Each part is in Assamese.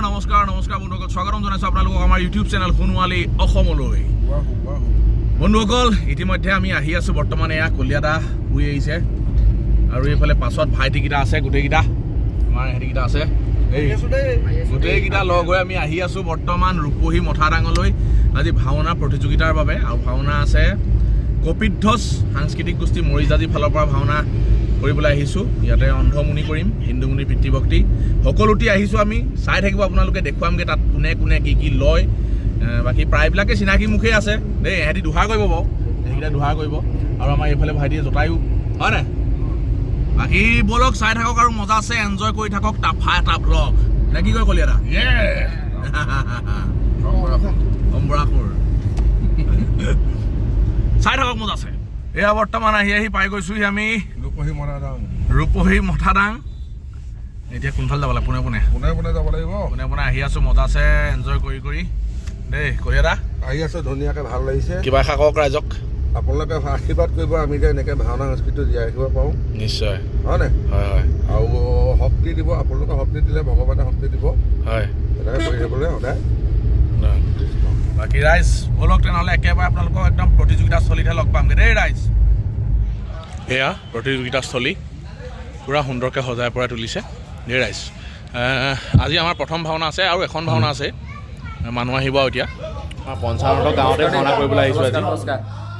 নমস্কাৰ বন্ধুসকল স্বাগতম জনাইছোঁ আপোনালোকক আমাৰ ইউটিউব চেনেল সোণোৱালী অসমলৈ। বন্ধুসকল ইতিমধ্যে আমি আহি আছোঁ বৰ্তমান এয়া কলিয়াদা শুই আহিছে আৰু এইফালে পাছত ভাইটিকেইটা আছে গোটেইকেইটা আমাৰ হেৰিকেইটা আছে গোটেইকেইটা লগ হৈ আমি আহি আছোঁ বৰ্তমান ৰূপহী মথাদাঙলৈ আজি ভাওনা প্ৰতিযোগিতাৰ বাবে। আৰু ভাওনা আছে কপিধ্বজ সাংস্কৃতিক গোষ্ঠী মৰিজাজি ফালৰ পৰা ভাওনা কৰিবলৈ আহিছোঁ। ইয়াতে অন্ধমুনি কৰিম, হিন্দুমুনি পিতৃভক্তি সকলোটি আহিছোঁ আমি। চাই থাকিব আপোনালোকে, দেখুৱামগৈ তাত কোনে কোনে কি কি লয়। বাকী প্ৰায়বিলাকে চিনাকি মুখেই আছে দেই, এহেঁতি দোহাৰ কৰিব বাৰু, সেইকেইটা দোহাৰ কৰিব। আৰু আমাৰ এইফালে ভাইটিয়ে জতায়ো হয় নাই। বাকী বলক চাই থাকক আৰু মজা আছে, এনজয় কৰি থাকক। টাফা এটা ব্লগ নে কি কয় কলিয়াদা? অম্বৰাসুৰ চাই থাকক, মজা আছে। এয়া বৰ্তমান আহি পাই গৈছোহি আমি ৰূপহী মথাদাং। এতিয়া কোনফালে যাব লাগে? পোনে যাব লাগিব। পোনে আহি আছোঁ, মজা আছে, এনজয় কৰি দেই। কলিয়াদা আহি আছোঁ, ধুনীয়াকৈ ভাল লাগিছে। কিবা এষাৰ কওক ৰাইজক। আপোনালোকে আশীৰ্বাদ কৰিব, আমি যে এনেকৈ ভাওনা সংস্কৃতি জীয়াই ৰাখিব পাৰোঁ। নিশ্চয় হয় নাই? হয়। আৰু শক্তি দিব, আপোনালোকে শক্তি দিলে ভগৱানে শক্তি দিব। হয়, এনেকৈ কৰি থাকিবলৈ সদায়। বাকী ৰাইজ বলক তেনেহ'লে একেবাৰে আপোনালোকক একদম প্ৰতিযোগিতাস্থলীতহে লগ পামগৈ দেই ৰাইজ। এয়া প্ৰতিযোগিতাস্থলী পূৰা সুন্দৰকৈ সজাই পৰাই তুলিছে দেই ৰাইজ। আজি আমাৰ প্ৰথম ভাওনা আছে আৰু এখন ভাওনা আছে, মানুহ আহিব আৰু এতিয়া। পঞ্চাননৰ গাঁৱতে ভাওনা কৰিবলৈ আহিছোঁ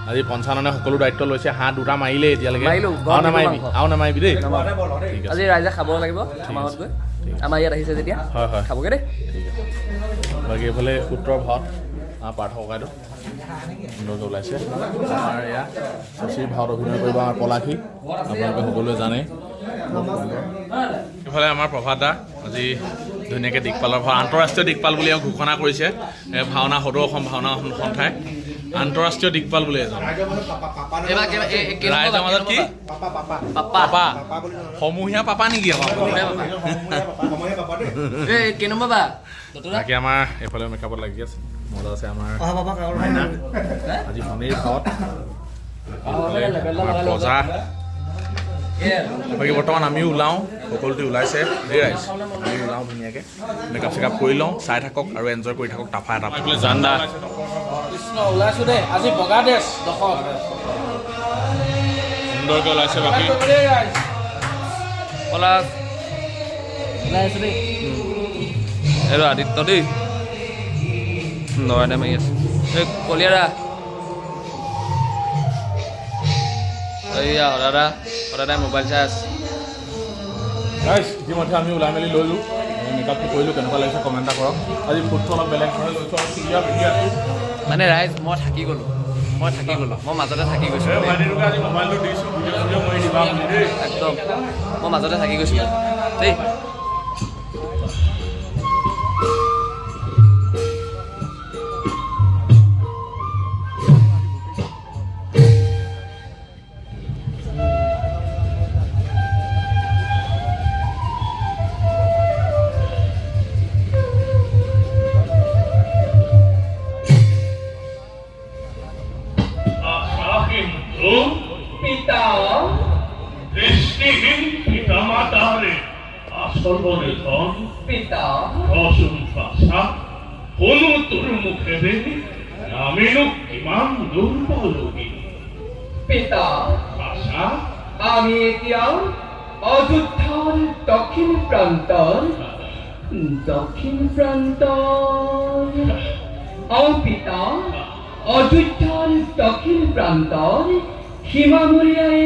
আজি। পঞ্চাননে সকলো দায়িত্ব লৈছে। হাঁহ দুটা মাৰিলে এতিয়ালৈকে, আৰু নামাৰিবি দেই। আজি ৰাইজে খাব লাগিব আমাৰ গৈ, আমাৰ ইয়াত আহিছে যেতিয়া। হয় হয়, খাবগৈ দেই। ঠিক আছে। বাকী এইফালে সূত্ৰৰ ভাৱত পাৰ্থ ককাইদেউ সুন্দৰকৈ ওলাইছে। আমাৰ এয়া শশীৰ ভাৱত অভিনয় কৰিব আমাৰ পলাশী, আপোনালোকে সকলোৱে জানে। এইফালে আমাৰ প্ৰভাত দা আজি ধুনীয়াকৈ দিকপালৰ ভাও, আন্তঃৰাষ্ট্ৰীয় দিকপাল বুলি ঘোষণা কৰিছে। ভাওনা সদৌ অসম ভাওনা সন্থাই আন্তঃৰাষ্ট্ৰীয় দিকপাল বুলি এজন। ৰাইজৰ মাজত কি পাপা সমূহীয়া পাপা নেকি? বাকী আমাৰ এইফালে মেকআপত লাগি আছে, মজা আছে আমাৰ মাইনা আজি ভনীৰ ভাৱত। প্ৰজা বাকী বৰ্তমান আমিও ওলাওঁ, সকলোতে ওলাইছে দেই ৰাইজ। আমি ওলাওঁ ধুনীয়াকৈ, মেকআপ চেকআপ কৰি লওঁ। চাই থাকক আৰু এনজয় কৰি থাকক। টাফা এটা জান্দা ওলাইছোঁ দেই আজি, বগা ড্ৰেছ সুন্দৰকৈ ওলাইছে। বাকী পলাশ ওলাইছোঁ দেই। এইটো আদিত্য দেই, নয়নে মাৰি আছে। এই কলিয়াদা, এইয়া সদায় মোবাইল চাই আছে। ৰাইজ ইতিমধ্যে আমি ওলাই মেলি লৈলোঁ, মেকআপটো কৰিলোঁ। কেনেকুৱা লাগিছে কমেণ্ট এটা কৰক। আজি ফুডটো অলপ বেলেগ ধৰণে লৈছোঁ আৰু ক্লিয়াৰ ভিডিঅ' আছোঁ। মানে ৰাইজ মই থাকি গ'লোঁ, মই মাজতে থাকি গৈছোঁ। আজি মোবাইলটো দিছোঁ, ভিডিঅ' কৰি দিবা দেই। একদম মই মাজতে থাকি গৈছোঁ দেই। পিতা দৃষ্টিহীন পিতা মাতারে আসর্বনিধন পিতা রসুন পাশা কোনো তোর মুখে দেখি নামিনু কিমান দুর্বলী পিতা পাশা আমি এতিয়া অযোধ্যাৰ দক্ষিণ প্ৰান্তৰ পিতা অযোধ্যাৰ দক্ষিণ প্ৰান্তৰ সীমামূৰীয়াই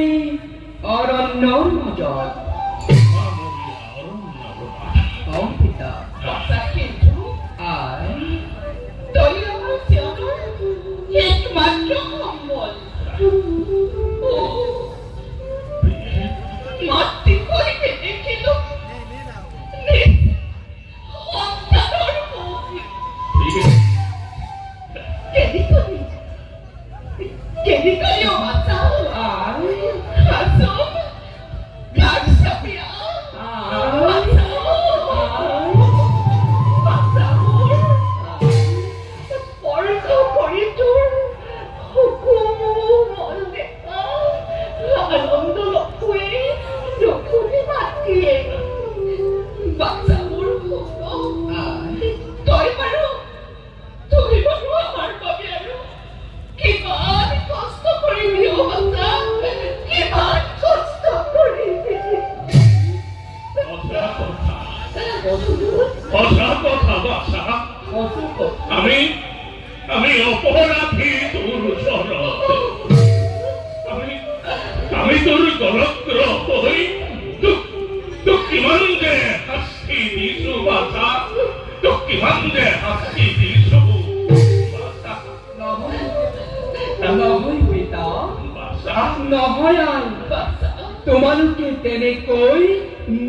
অৰণ্যৰ মাজত পিতা একমাত্ৰ সম্বল মাতৃ কৰিকে দেখিলোঁ সন্তানৰ মুখ কেনেকৈ বাঁচাও আমি অপরাধী তোর শরৎ। আমি তোর দরদ্র হই, তোক কিমান যে শাস্তি দিছো বাছা, তোক কিমান যে শাস্তি দিছো বাছা। নহয় পিতা, বাছা নহয় আই, তোমালোকে তেনেকৈ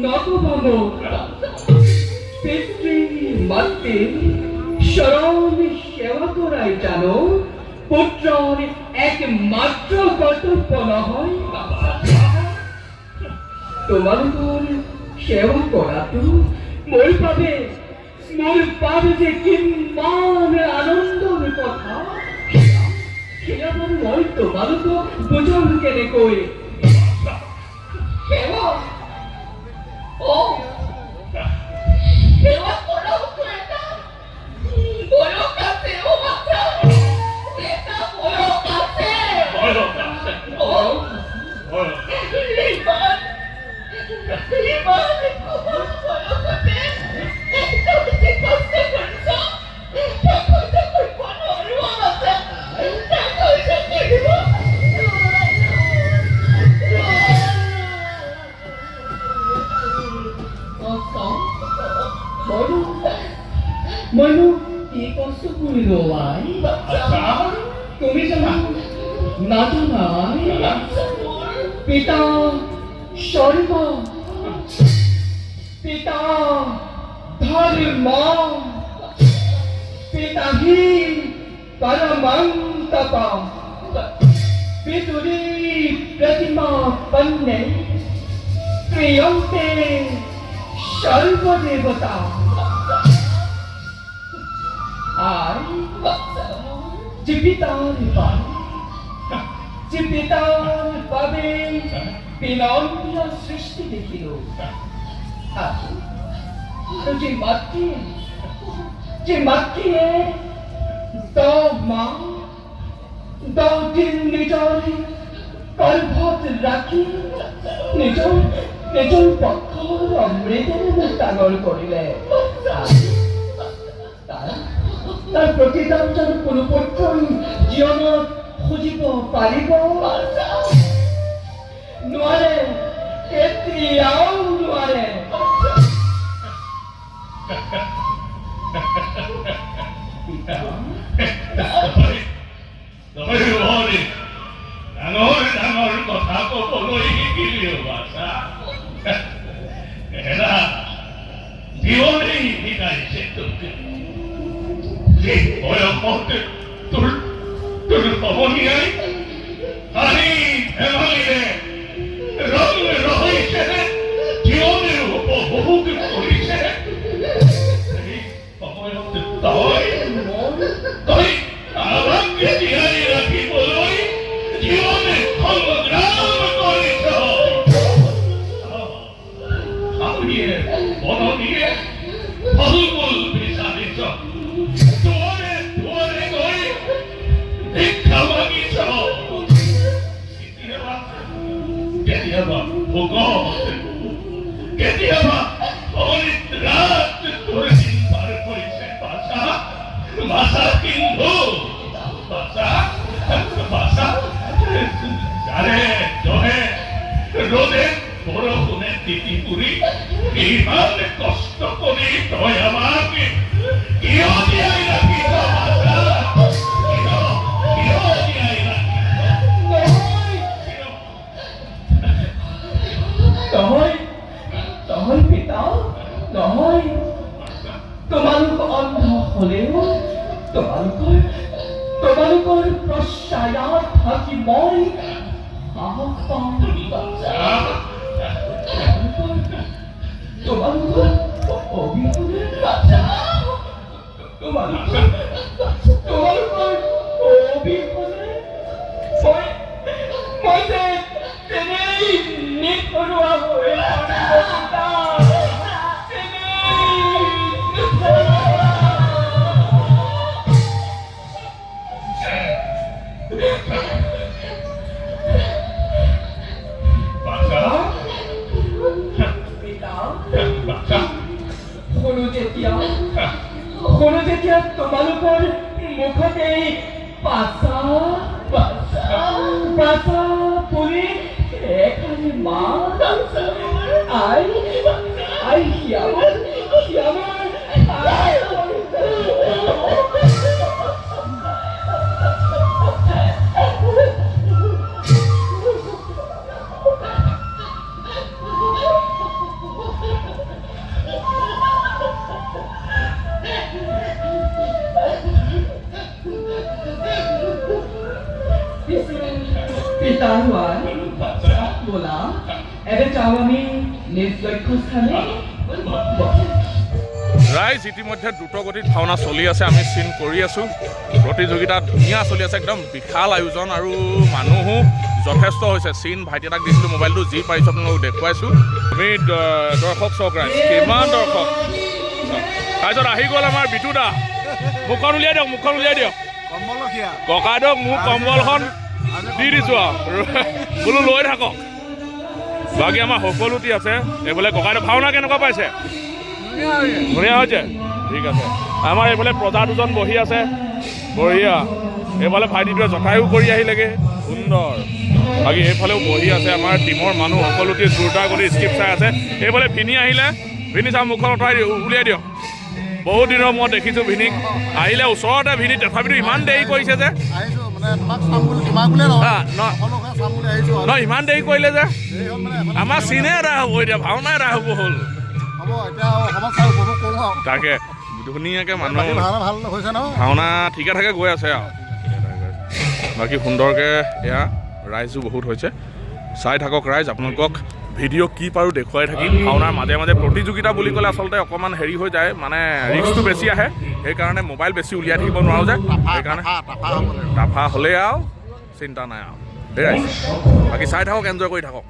নকবাব। পিতৃ মাতৃ চৰণ সেৱা কৰাই জানো পুত্ৰৰ একমাত্ৰ কৰ্তব্য নহয়। তোমালোকৰ সেৱা কৰাটো মোৰ বাবে যে কিমান আনন্দৰ কথা, সেয়া বাৰু মই তোমালোকক বুজাম কেনেকৈ। সেৱা সেৱা কৰাটো এটা বয়স আছে, বাচ্চা, এটা বয়স আছে। বয়স আছে, বয়স ইমান কম বয়সতে একদম যে কষ্ট কৰিছ, তাকৈতো কৰিব নোৱাৰো বাচ্চা, তাকৈতো কৰিব মইনো কি কষ্ট কৰিলো আই? তুমি জানা নাজানাই পিতা স্বৰ্গ, পিতা ধৰ্ম, পিতা হি পৰমং তপ, পিতুৰী প্ৰতিমা পন্নে প্ৰিয়ন্তে সৰ্বদেবতা। আৰ যে পিতাৰ পাবে বিনম্ৰ সৃষ্টি দেখিল, আৰ যে মাতৃয়ে মা দিন নিজৰ গৰ্ভত ৰাখি নিজৰ পক্ষৰ অমৃতেৰে ডাঙৰ কৰিলে। তাৰ প্ৰতিদান কোনো পুত্ৰই জীৱনত খুজিব পাৰিব নোৱাৰে, কেতিয়াও নোৱাৰে। ডাঙৰ কথা ক'বলৈ শিকিলি বাছা। এৰা জীৱনেই শিকাইছে তোকে, যে বয়সত তোৰ সমনীয়াই হাঁহি ধেমালিৰে ৰং ৰহিছে, জীৱনেৰ উপভোগ কৰিছে। সেই সময়ত তই আমাক জীয়াই ৰাখিবলৈ জীবনে সংগ্ৰাম কৰেছ। বননিয়ে ফলমূল বিচাৰিছ, দুৱাৰে দুৱাৰে গৈ ভিক্ষা মাগিছ। কেতিয়াবা ভোগত, কেতিয়াবা অনিদ্ৰাত তোৰ দিন পাৰ কৰিছে বাছা। বাছা কিন্তু বাছা যারে জহে রোদে বরষুণে তিতি পুরি ইমান কষ্ট করে তই আমাকে কিয় দিয়াই রাখিছ বাছা? কিয় দিয়াই নহয় পিতা, নহয়। তোমালোক অন্ধ হলেও তোমালোকৰ প্ৰশ্ৰয়ত থাকি মই সাহস পাওঁ। তোমালোকৰ অবিহনে মই যে তেনেই নিথৰুৱা হৈ শুনো যেতিয়া তোমালোকৰ মুখতেই পাছা পুৰি এখানি মাছ আই শ্যামল পিতাহুৱান ব'লা এনে যাওঁ আমি নিজ লক্ষ্যস্থানে ৰাইজ ইতিমধ্যে দ্ৰুতগতিত ভাওনা চলি আছে আমি চিন কৰি আছোঁ প্ৰতিযোগিতা ধুনীয়া চলি আছে একদম বিশাল আয়োজন আৰু মানুহো যথেষ্ট হৈছে চিন ভাইটি এটাক দিছিলোঁ মোবাইলটো যি পাৰিছোঁ আপোনালোকক দেখুৱাইছোঁ আমি দৰ্শক চাওক ৰাইজ কিমান দৰ্শক তাৰপিছত আহি গ'ল আমাৰ বিটু দা মুখখন উলিয়াই দিয়ক ককাইদেউক মোক কম্বলখন দি দিছোঁ আৰু বোলো লৈ থাকক বাকী আমাৰ সকলোটি আছে এইফালে ককাইদেউ ভাওনা কেনেকুৱা পাইছে ধুনীয়া হৈছে ঠিক আছে আমাৰ এইফালে প্ৰজা দুজন বহি আছে বঢ়িয়া এইফালে ভাইটিটোৱে জতায়ো কৰি আহিলেগৈ সুন্দৰ বাকী এইফালেও বহি আছে আমাৰ টীমৰ মানুহ সকলোটি জোৰদাৰ কৰি স্ক্ৰিপ্ট চাই আছে এইফালে ভিনি আহিলে ভিনি চাওক মুখখন উলিয়াই দিয়ক বহুত দিনৰ মই দেখিছোঁ ভিনিক আহিলে ওচৰতে ভিনি তথাপিতো ইমান দেৰি কৰিছে যে নহয় ইমান দেৰি কৰিলে যে আমাৰ চিনে এটা হ'ব এতিয়া ভাওনা এটা হ'ব হ'ল তাকে ধুনীয়াকৈ মানুহ ভাওনা ঠিকে থাকে গৈ আছে আৰু বাকী সুন্দৰকৈ এয়া ৰাইজো বহুত হৈছে চাই থাকক ৰাইজ আপোনালোকক ভিডিঅ' কি পাৰোঁ দেখুৱাই থাকিম ভাওনাৰ মাজে মাজে প্ৰতিযোগিতা বুলি ক'লে আচলতে অকণমান হেৰি হৈ যায় মানে ৰিস্কটো বেছি আহে সেইকাৰণে মোবাইল বেছি উলিয়াই থাকিব নোৱাৰোঁ যে সেইকাৰণে টাফা হ'লেই আৰু চিন্তা নাই আৰু সেই ৰাইজ বাকী চাই থাকক এনজয় কৰি থাকক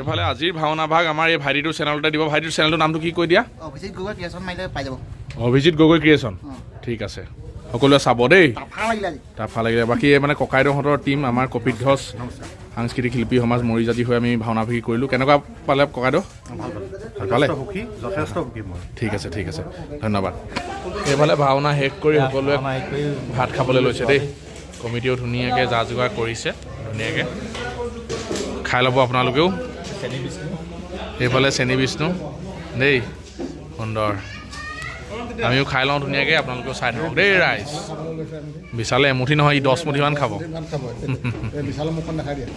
এইফালে আজিৰ ভাওনা ভাগ আমাৰ এই ভাইটিটোৰ চেনেলতে দিব। ভাইটিটোৰ চেনেলটোৰ নামটো কি কৈ দিয়া? অভিজিত গগৈ ক্ৰিয়েশ্যন মাৰিলে পাই যাব। অভিজিত গগৈ ক্ৰিয়েশ্যন। ঠিক আছে, সকলোৱে চাব দেই। তাফা লাগিলে। বাকী মানে ককাইদেউহঁতৰ টীম আমাৰ কপিত ঘোষ সাংস্কৃতিক শিল্পী সমাজ মৰিজাতি হৈ আমি ভাওনা ভাগি কৰিলোঁ। কেনেকুৱা পালে ককাইদেউ? ভাল পালে? যথেষ্ট সুখী মই। ঠিক আছে, ঠিক আছে, ধন্যবাদ। এইফালে ভাওনা শেষ কৰি সকলোৱে ভাত খাবলৈ লৈছে দেই। কমিটিও ধুনীয়াকৈ যা যোগাৰ কৰিছে, ধুনীয়াকৈ খাই ল'ব আপোনালোকেও। এইফালে চেনী বিষ্ণু দেই, সুন্দৰ। আমিও খাই লওঁ ধুনীয়াকৈ, আপোনালোকেও চাই থাকক দেই ৰাইজ। বিশালে এমুঠি নহয়, ই 10 মুঠিমান খাব।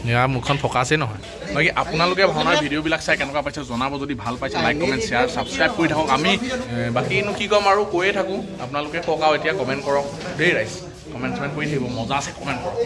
ইয়াৰ মুখখন ফকাছেই নহয়। বাকী আপোনালোকে ভাওনাৰ ভিডিঅ'বিলাক চাই কেনেকুৱা পাইছে জনাব। যদি ভাল পাইছে লাইক কমেণ্ট শ্বেয়াৰ ছাবস্ক্ৰাইব কৰি থাকক। আমি বাকীনো কি ক'ম আৰু কৈয়ে থাকোঁ, আপোনালোকে কওক আৰু এতিয়া কমেণ্ট কৰক দেই ৰাইজ। কমেণ্ট চমেণ্ট কৰি থাকিব, মজা আছে, কমেণ্ট কৰক।